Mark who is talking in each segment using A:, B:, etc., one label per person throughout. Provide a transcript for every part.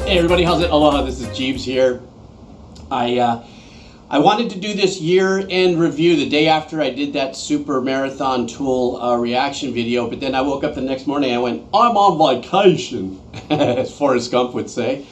A: Hey everybody, how's it? Aloha, this is Geebz here. I wanted to do this year-end review the day after I did that super marathon tool reaction video, but then I woke up the next morning and I went, I'm on vacation, as Forrest Gump would say.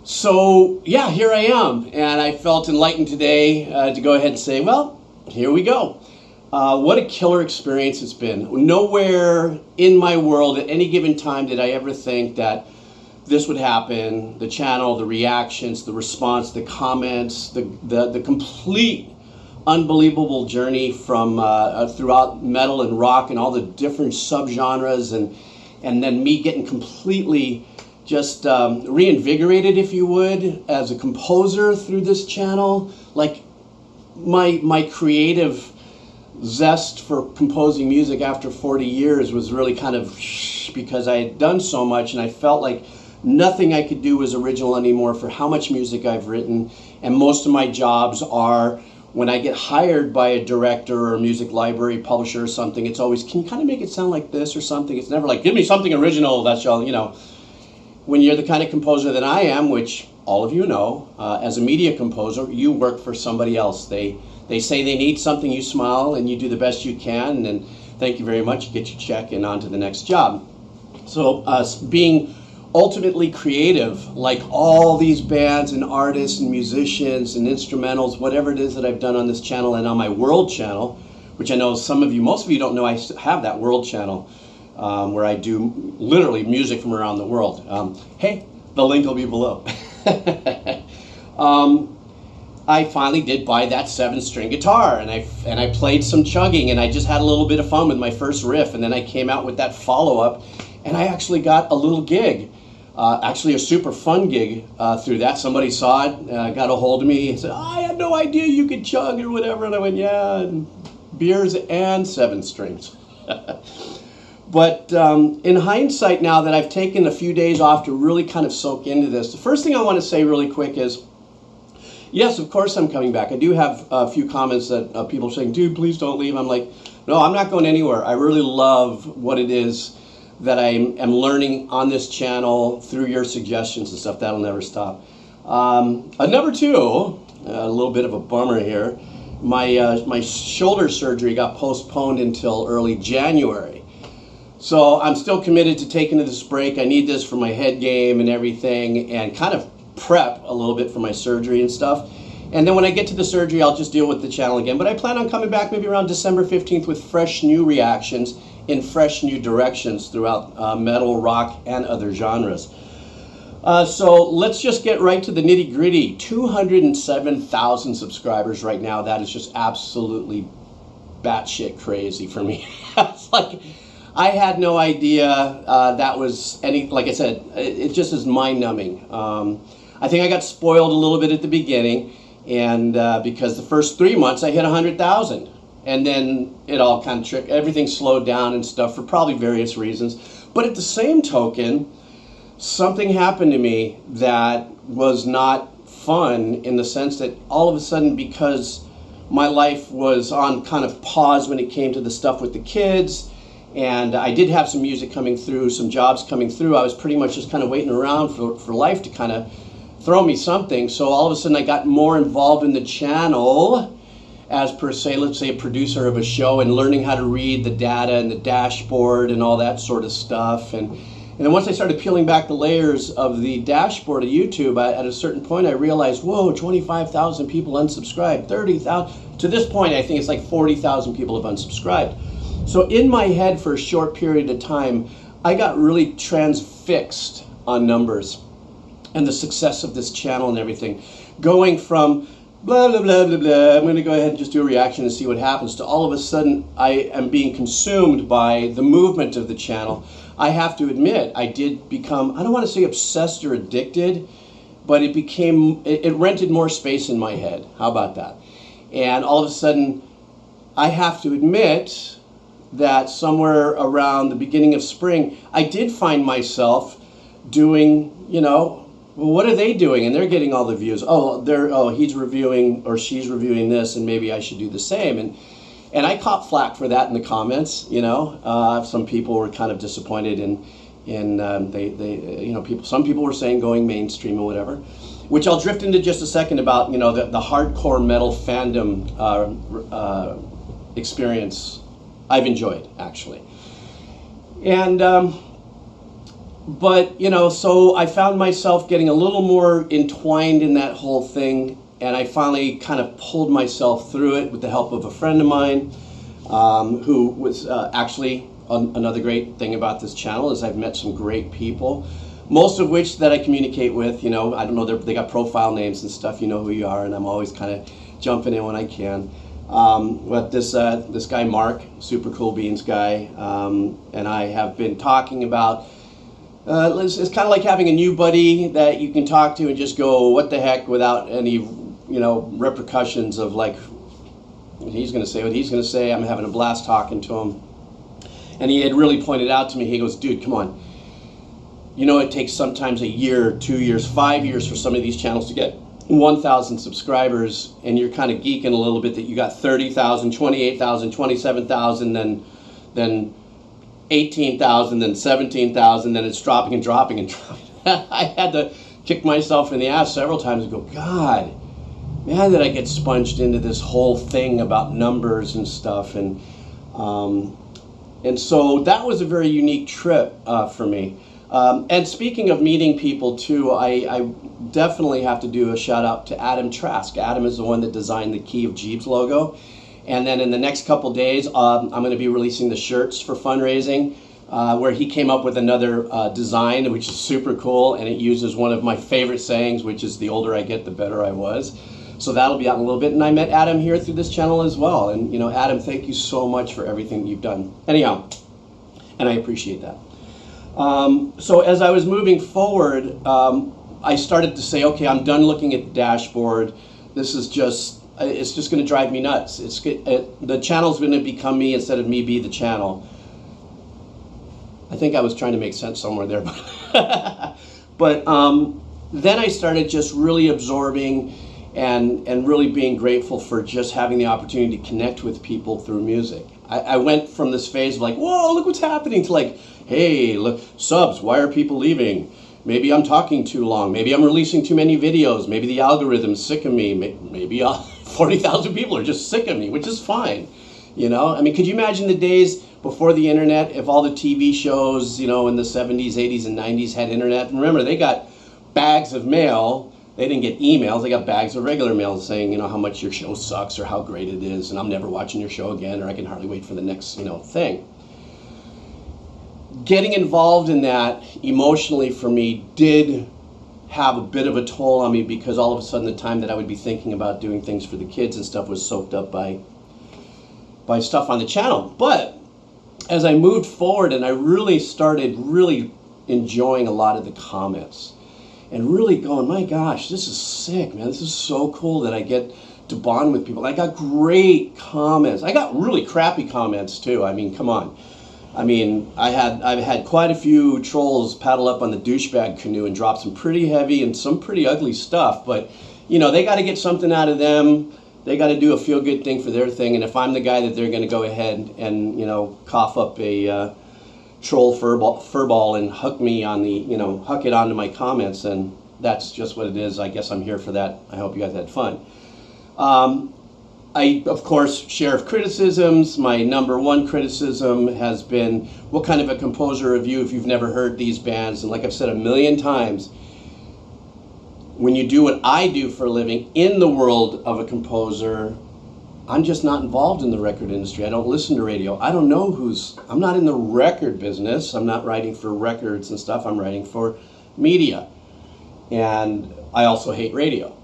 A: So yeah, here I am, and I felt enlightened today to go ahead and say, well, here we go. What a killer experience it's been. Nowhere in my world at any given time did I ever think that this would happen. The channel, the reactions, the response, the comments, the complete unbelievable journey from throughout metal and rock and all the different subgenres, and then me getting completely just reinvigorated, if you would, as a composer through this channel. Like my creative zest for composing music after 40 years was really kind of because I had done so much, and I felt like nothing I could do was original anymore for how much music I've written. And most of my jobs are, when I get hired by a director or a music library publisher or something, it's always, can you kind of make it sound like this or something? It's never like, give me something original that shall, you know. When you're the kind of composer that I am, which all of you know, as a media composer, you work for somebody else. They say they need something, you smile, and you do the best you can, and then thank you very much, you get your check and on to the next job. So being ultimately creative, like all these bands and artists and musicians and instrumentals, whatever it is that I've done on this channel and on my world channel, which I know some of you, most of you don't know I have that world channel, where I do literally music from around the world. Hey, the link will be below. I finally did buy that 7-string guitar, and I played some chugging, and I just had a little bit of fun with my first riff, and then I came out with that follow-up, and I actually got a little gig, actually a super fun gig through that. Somebody saw it, got a hold of me, and said, I had no idea you could chug or whatever, and I went, yeah, and beers and 7 strings. But in hindsight, now that I've taken a few days off to really kind of soak into this, the first thing I want to say really quick is, yes, of course I'm coming back. I do have a few comments that people are saying, dude, please don't leave. I'm like, no, I'm not going anywhere. I really love what it is that I am learning on this channel through your suggestions and stuff. That'll never stop. Number two, a little bit of a bummer here. My shoulder surgery got postponed until early January. So I'm still committed to taking this break. I need this for my head game and everything, and kind of prep a little bit for my surgery and stuff. And then when I get to the surgery, I'll just deal with the channel again. But I plan on coming back maybe around December 15th with fresh new reactions in fresh new directions throughout metal, rock, and other genres. So let's just get right to the nitty gritty. 207,000 subscribers right now. That is just absolutely batshit crazy for me. It's like, I had no idea that was any, like I said, it just is mind-numbing. I think I got spoiled a little bit at the beginning, and because the first 3 months I hit 100,000, and then it all kind of everything slowed down and stuff for probably various reasons. But at the same token, something happened to me that was not fun, in the sense that all of a sudden, because my life was on kind of pause when it came to the stuff with the kids, and I did have some music coming through, some jobs coming through, I was pretty much just kind of waiting around for life to kind of throw me something. So all of a sudden I got more involved in the channel as per se, let's say, a producer of a show, and learning how to read the data and the dashboard and all that sort of stuff. And then once I started peeling back the layers of the dashboard of YouTube, at a certain point I realized, whoa, 25,000 people unsubscribed, 30,000. To this point, I think it's like 40,000 people have unsubscribed. So in my head, for a short period of time, I got really transfixed on numbers and the success of this channel and everything. Going from blah, blah, blah, blah, blah, I'm going to go ahead and just do a reaction and see what happens, to all of a sudden I am being consumed by the movement of the channel. I have to admit, I did become, I don't want to say obsessed or addicted, but it rented more space in my head. How about that? And all of a sudden, I have to admit that somewhere around the beginning of spring, I did find myself doing, you know, well, what are they doing? And they're getting all the views. Oh, he's reviewing or she's reviewing this, and maybe I should do the same. And I caught flack for that in the comments, you know. Some people were kind of disappointed And some people were saying going mainstream or whatever, which I'll drift into just a second about, the hardcore metal fandom experience I've enjoyed, actually. And, so I found myself getting a little more entwined in that whole thing, and I finally kind of pulled myself through it with the help of a friend of mine, who was actually another great thing about this channel is I've met some great people, most of which that I communicate with. I don't know, they got profile names and stuff, you know who you are, and I'm always kind of jumping in when I can. But this guy Mark, super cool beans guy, and I have been talking about, it's kind of like having a new buddy that you can talk to and just go, what the heck, without any, repercussions of like, he's going to say what he's going to say. I'm having a blast talking to him. And he had really pointed out to me, he goes, dude, come on. It takes sometimes a year, 2 years, 5 years for some of these channels to get 1,000 subscribers, and you're kind of geeking a little bit that you got 30,000, 28,000, 27,000, then 18,000, then 17,000, then it's dropping and dropping and dropping. I had to kick myself in the ass several times and go, God, man, did I get sponged into this whole thing about numbers and stuff. And so that was a very unique trip for me. And speaking of meeting people too, I definitely have to do a shout out to Adam Trask. Adam is the one that designed the Key of Geebz logo. And then in the next couple days, I'm going to be releasing the shirts for fundraising, where he came up with another design, which is super cool. And it uses one of my favorite sayings, which is the older I get, the better I was. So that'll be out in a little bit. And I met Adam here through this channel as well. And Adam, thank you so much for everything you've done. Anyhow, and I appreciate that. So as I was moving forward, I started to say, okay, I'm done looking at the dashboard. This is it's just going to drive me nuts. The channel's going to become me instead of me be the channel. I think I was trying to make sense somewhere there. But then I started just really absorbing and really being grateful for just having the opportunity to connect with people through music. I went from this phase of like, whoa, look what's happening, to like, hey, look, subs, why are people leaving? Maybe I'm talking too long. Maybe I'm releasing too many videos. Maybe the algorithm's sick of me. Maybe 40,000 people are just sick of me, which is fine. I mean, could you imagine the days before the internet, if all the TV shows, in the 70s, 80s, and 90s had internet? Remember, they got bags of mail. They didn't get emails. They got bags of regular mail saying, how much your show sucks or how great it is, and I'm never watching your show again, or I can hardly wait for the next, thing. Getting involved in that emotionally for me did have a bit of a toll on me, because all of a sudden the time that I would be thinking about doing things for the kids and stuff was soaked up by stuff on the channel. But as I moved forward and I really started enjoying a lot of the comments and really going, my gosh, this is sick, man. This is so cool that I get to bond with people. I got great comments. I got really crappy comments too. I mean, come on. I mean, I've had quite a few trolls paddle up on the douchebag canoe and drop some pretty heavy and some pretty ugly stuff, but they got to get something out of them. They got to do a feel-good thing for their thing, and if I'm the guy that they're going to go ahead and cough up a troll furball and hook me on the hook it onto my comments, and that's just what it is. I guess I'm here for that. I hope you guys had fun. I, of course, share criticisms. My number one criticism has been, what kind of a composer are you if you've never heard these bands? And like I've said a million times, when you do what I do for a living in the world of a composer, I'm just not involved in the record industry. I don't listen to radio. I don't know I'm not in the record business. I'm not writing for records and stuff. I'm writing for media. And I also hate radio,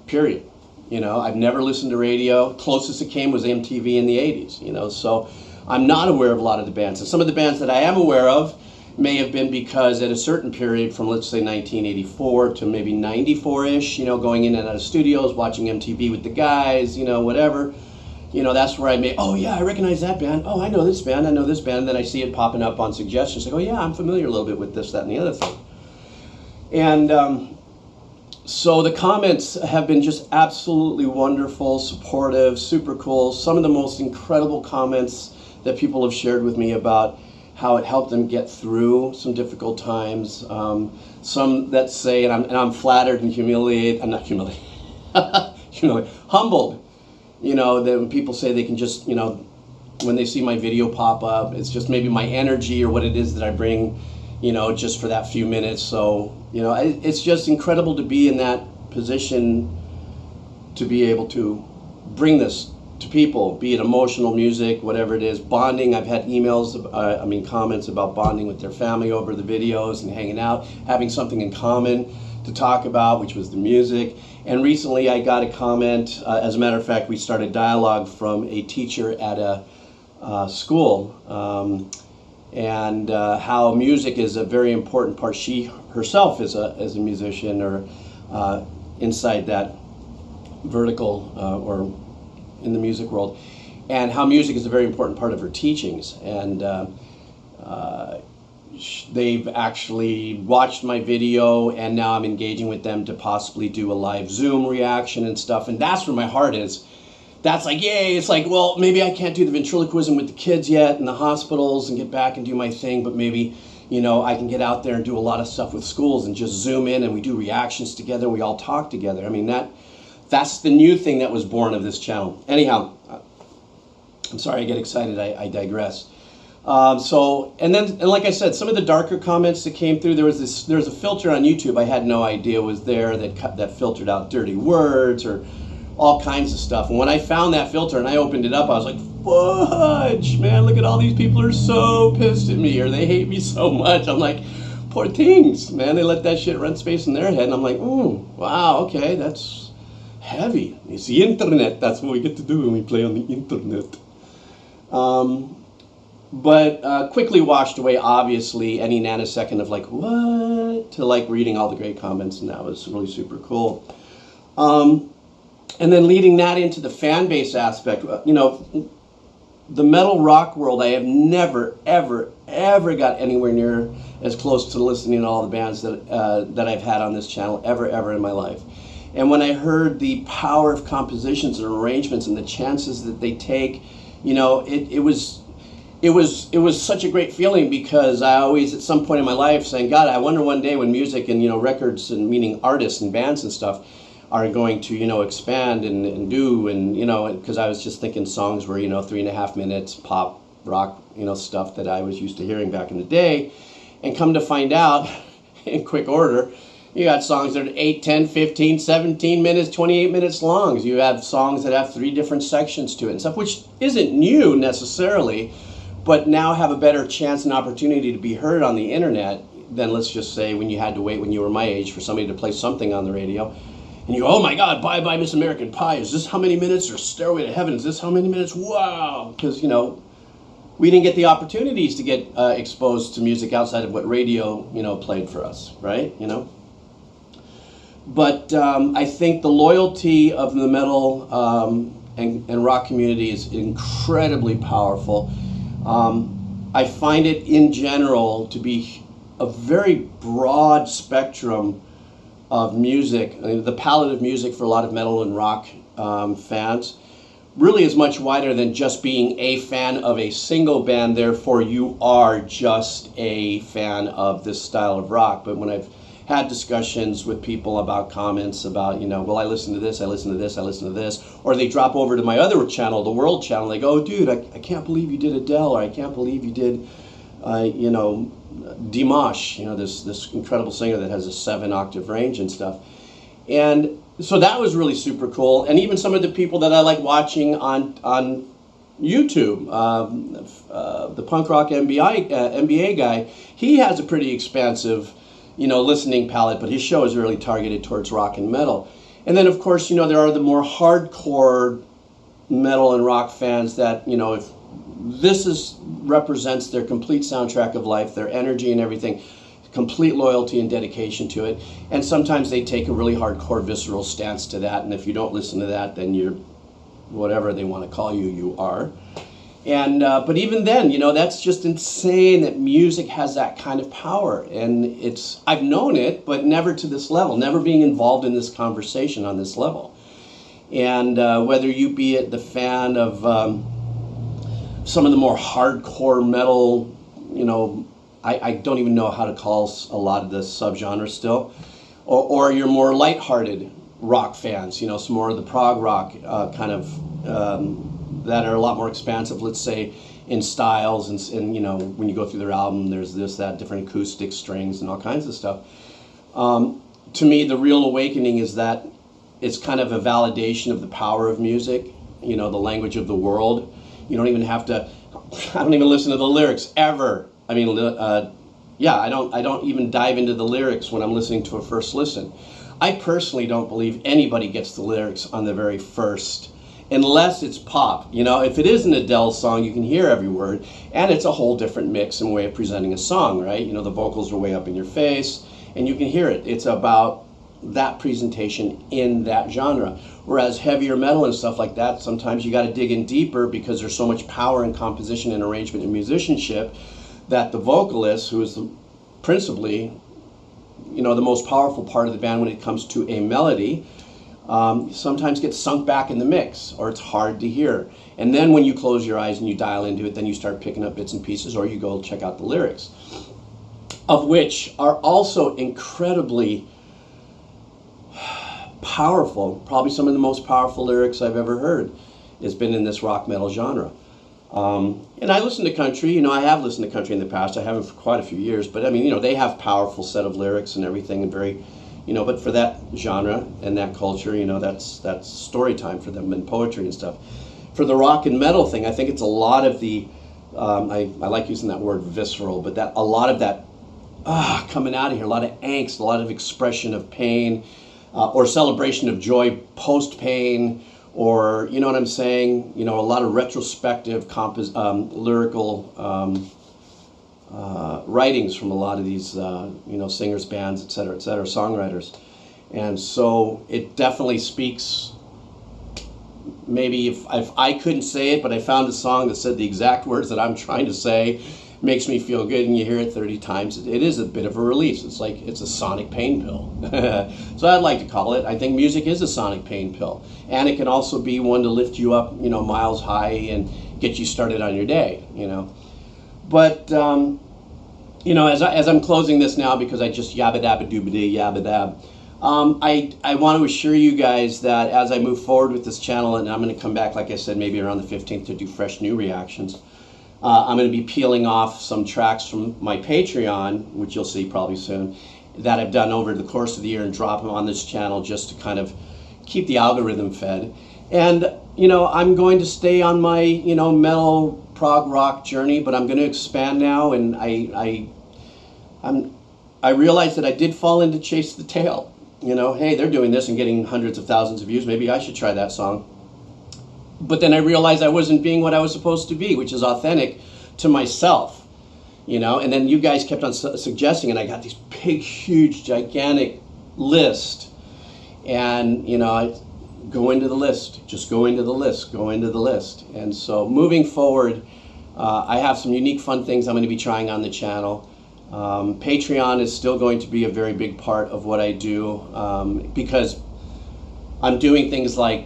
A: period. I've never listened to radio. Closest it came was MTV in the 80s, so I'm not aware of a lot of the bands. And some of the bands that I am aware of may have been because at a certain period from, let's say, 1984 to maybe 94-ish, going in and out of studios, watching MTV with the guys, whatever, that's where I may, oh yeah, I recognize that band. Oh, I know this band. And then I see it popping up on suggestions. Like, oh yeah, I'm familiar a little bit with this, that, and the other thing. And so the comments have been just absolutely wonderful, supportive, super cool. Some of the most incredible comments that people have shared with me about how it helped them get through some difficult times. Some that say, and I'm flattered and humiliated, I'm not humiliated, humbled, you know, that when people say they can just, you know, when they see my video pop up, it's just maybe my energy or what it is that I bring, you know, just for that few minutes. So, you know, it's just incredible to be in that position, to be able to bring this to people, be it emotional music, whatever it is, bonding. I've had emails, comments about bonding with their family over the videos and hanging out, having something in common to talk about, which was the music. And recently I got a comment, as a matter of fact, we started dialogue from a teacher at a school, and how music is a very important part. She herself is a musician, or inside that vertical, or in the music world, and how music is a very important part of her teachings. And they've actually watched my video, and now I'm engaging with them to possibly do a live Zoom reaction and stuff. And that's where my heart is. That's like, yay. It's like, well, maybe I can't do the ventriloquism with the kids yet in the hospitals and get back and do my thing, but maybe, you know, I can get out there and do a lot of stuff with schools and just Zoom in, and we do reactions together, we all talk together. I mean, that's the new thing that was born of this channel. Anyhow, I'm sorry I get excited, I digress. And like I said, some of the darker comments that came through, there was a filter on YouTube I had no idea was there that filtered out dirty words or all kinds of stuff. And when I found that filter and I opened it up, I was like, fudge, man, look at all these people are so pissed at me, or they hate me so much. I'm like, poor things, man, they let that shit rent space in their head. And I'm like, wow, okay, that's heavy. It's the internet. That's what we get to do when we play on the internet. But quickly washed away, obviously, any nanosecond of like, what? To like reading all the great comments, and that was really super cool. And then leading that into the fan base aspect, you know, the metal rock world, I have never, ever, ever got anywhere near as close to listening to all the bands that I've had on this channel ever in my life. And when I heard the power of compositions and arrangements and the chances that they take, you know, it was such a great feeling, because I always, at some point in my life, saying, God, I wonder one day when music and, you know, records, and meaning artists and bands and stuff, are going to, you know, expand and do, and, you know, because I was just thinking songs were, you know, 3.5 minutes, pop, rock, you know, stuff that I was used to hearing back in the day. And come to find out, in quick order, you got songs that are 8, 10, 15, 17 minutes, 28 minutes long. You have songs that have 3 different sections to it and stuff, which isn't new necessarily, but now have a better chance and opportunity to be heard on the internet than, let's just say, when you had to wait when you were my age for somebody to play something on the radio. And you go, oh my God, Bye Bye Miss American Pie, is this how many minutes? Or Stairway to Heaven, is this how many minutes? Wow! Because, you know, we didn't get the opportunities to get exposed to music outside of what radio, you know, played for us, right? You know? But I think the loyalty of the metal and rock community is incredibly powerful. I find it in general to be a very broad spectrum of music. I mean, the palette of music for a lot of metal and rock fans really is much wider than just being a fan of a single band, therefore you are just a fan of this style of rock. But when I've had discussions with people about comments about, you know, well, I listen to this, I listen to this, I listen to this, or they drop over to my other channel, the World channel, they go, oh, dude, I can't believe you did Adele, or I can't believe you did, you know, Dimash, you know, this incredible singer that has a 7-octave range and stuff. And so that was really super cool. And even some of the people that I like watching on YouTube, the punk rock MBA guy, he has a pretty expansive, you know, listening palette, but his show is really targeted towards rock and metal. And then, of course, you know, there are the more hardcore metal and rock fans that, you know, if this represents their complete soundtrack of life, their energy and everything, complete loyalty and dedication to it. And sometimes they take a really hardcore, visceral stance to that. And if you don't listen to that, then you're whatever they want to call you, you are. And but even then, you know, that's just insane that music has that kind of power. And I've known it, but never to this level, never being involved in this conversation on this level. And whether you be the fan of some of the more hardcore metal, you know, I don't even know how to call a lot of the subgenres still, or your more lighthearted rock fans, you know, some more of the prog rock kind of that are a lot more expansive, let's say, in styles, and you know, when you go through their album, there's this, that, different acoustic strings and all kinds of stuff. To me, the real awakening is that it's kind of a validation of the power of music, you know, the language of the world. You don't even have to, I don't even listen to the lyrics ever. I mean, yeah, I don't even dive into the lyrics when I'm listening to a first listen. I personally don't believe anybody gets the lyrics on the very first, unless it's pop. You know, if it is an Adele song, you can hear every word, and it's a whole different mix and way of presenting a song, right? You know, the vocals are way up in your face, and you can hear it. It's about that presentation in that genre. Whereas heavier metal and stuff like that, sometimes you got to dig in deeper because there's so much power in composition and arrangement and musicianship that the vocalist, who is principally, you know, the most powerful part of the band when it comes to a melody, sometimes gets sunk back in the mix, or it's hard to hear. And then when you close your eyes and you dial into it, then you start picking up bits and pieces, or you go check out the lyrics, of which are also incredibly powerful. Probably some of the most powerful lyrics I've ever heard has been in this rock metal genre. And I listen to country, you know, I have listened to country in the past. I haven't for quite a few years, but I mean, you know, they have powerful set of lyrics and everything, and very, you know, but for that genre and that culture, you know, that's story time for them, and poetry and stuff. For the rock and metal thing, I think it's a lot of the, I like using that word visceral, but that a lot of that coming out of here, a lot of angst, a lot of expression of pain, or celebration of joy post-pain, or, you know what I'm saying, you know, a lot of retrospective lyrical writings from a lot of these, you know, singers, bands, et cetera, songwriters. And so it definitely speaks, maybe if I couldn't say it, but I found a song that said the exact words that I'm trying to say, makes me feel good, and you hear it 30 times, it is a bit of a release. It's like, it's a sonic pain pill. So I'd like to call it, I think music is a sonic pain pill. And it can also be one to lift you up, you know, miles high and get you started on your day, you know. But, you know, as I'm closing this now, because I just yabba dabba dooba dee yabba dab, I want to assure you guys that as I move forward with this channel, and I'm going to come back, like I said, maybe around the 15th to do fresh new reactions, I'm going to be peeling off some tracks from my Patreon, which you'll see probably soon, that I've done over the course of the year, and drop them on this channel just to kind of keep the algorithm fed. And, you know, I'm going to stay on my, you know, metal prog rock journey, but I'm going to expand now, and I realized that I did fall into Chase the Tail. You know, hey, they're doing this and getting hundreds of thousands of views, maybe I should try that song. But then I realized I wasn't being what I was supposed to be, which is authentic to myself, you know. And then you guys kept on suggesting, and I got these big, huge, gigantic list. And, you know, I go into the list, just go into the list, go into the list. And so moving forward, I have some unique, fun things I'm going to be trying on the channel. Patreon is still going to be a very big part of what I do, because I'm doing things like,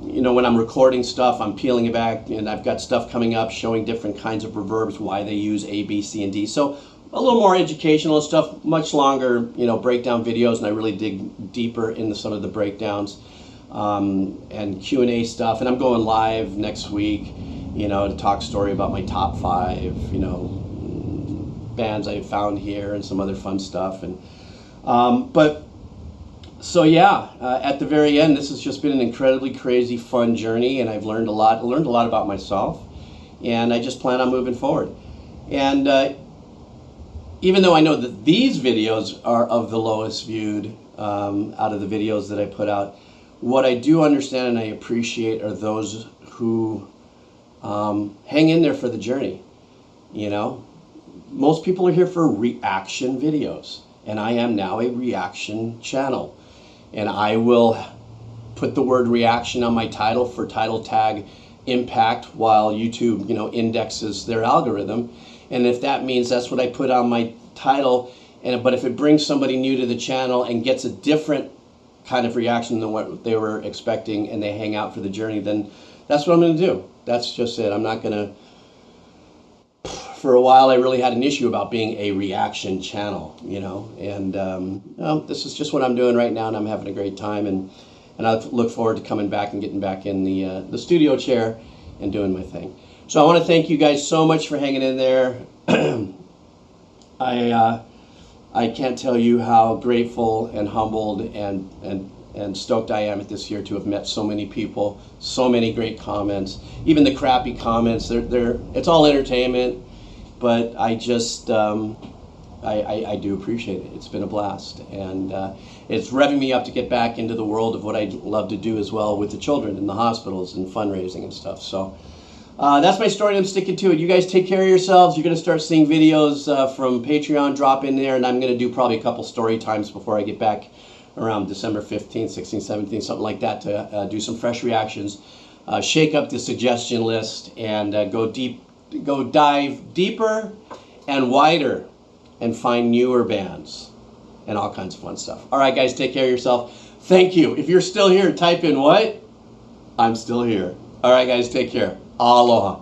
A: you know, when I'm recording stuff, I'm peeling it back, and I've got stuff coming up showing different kinds of reverbs, why they use A, B, C, and D. So a little more educational stuff, much longer, you know, breakdown videos, and I really dig deeper into some of the breakdowns, and Q&A stuff. And I'm going live next week, you know, to talk story about my top 5, you know, bands I found here, and some other fun stuff. And so yeah, at the very end, this has just been an incredibly crazy, fun journey, and I've learned a lot about myself, and I just plan on moving forward. And even though I know that these videos are of the lowest viewed out of the videos that I put out, what I do understand and I appreciate are those who hang in there for the journey. You know, most people are here for reaction videos, and I am now a reaction channel. And I will put the word reaction on my title for title tag impact while YouTube, you know, indexes their algorithm. And if that means that's what I put on my title, but if it brings somebody new to the channel and gets a different kind of reaction than what they were expecting, and they hang out for the journey, then that's what I'm going to do. That's just it. I'm not going to for a while I really had an issue about being a reaction channel, you know, and well, this is just what I'm doing right now, and I'm having a great time, and I look forward to coming back and getting back in the studio chair and doing my thing. So I want to thank you guys so much for hanging in there. I can't tell you how grateful and humbled and stoked I am at this year to have met so many people, so many great comments, even the crappy comments. It's all entertainment, but I just I do appreciate it. It's been a blast, and it's revving me up to get back into the world of what I love to do as well with the children in the hospitals and fundraising and stuff. So that's my story, and I'm sticking to it. You guys take care of yourselves. You're going to start seeing videos from Patreon drop in there, and I'm going to do probably a couple story times before I get back around December 15th, 16th, 17th, something like that, to do some fresh reactions, shake up the suggestion list, and go dive deeper and wider and find newer bands and all kinds of fun stuff. All right, guys, take care of yourself. Thank you. If you're still here, type in what? I'm still here. All right, guys, take care. Aloha.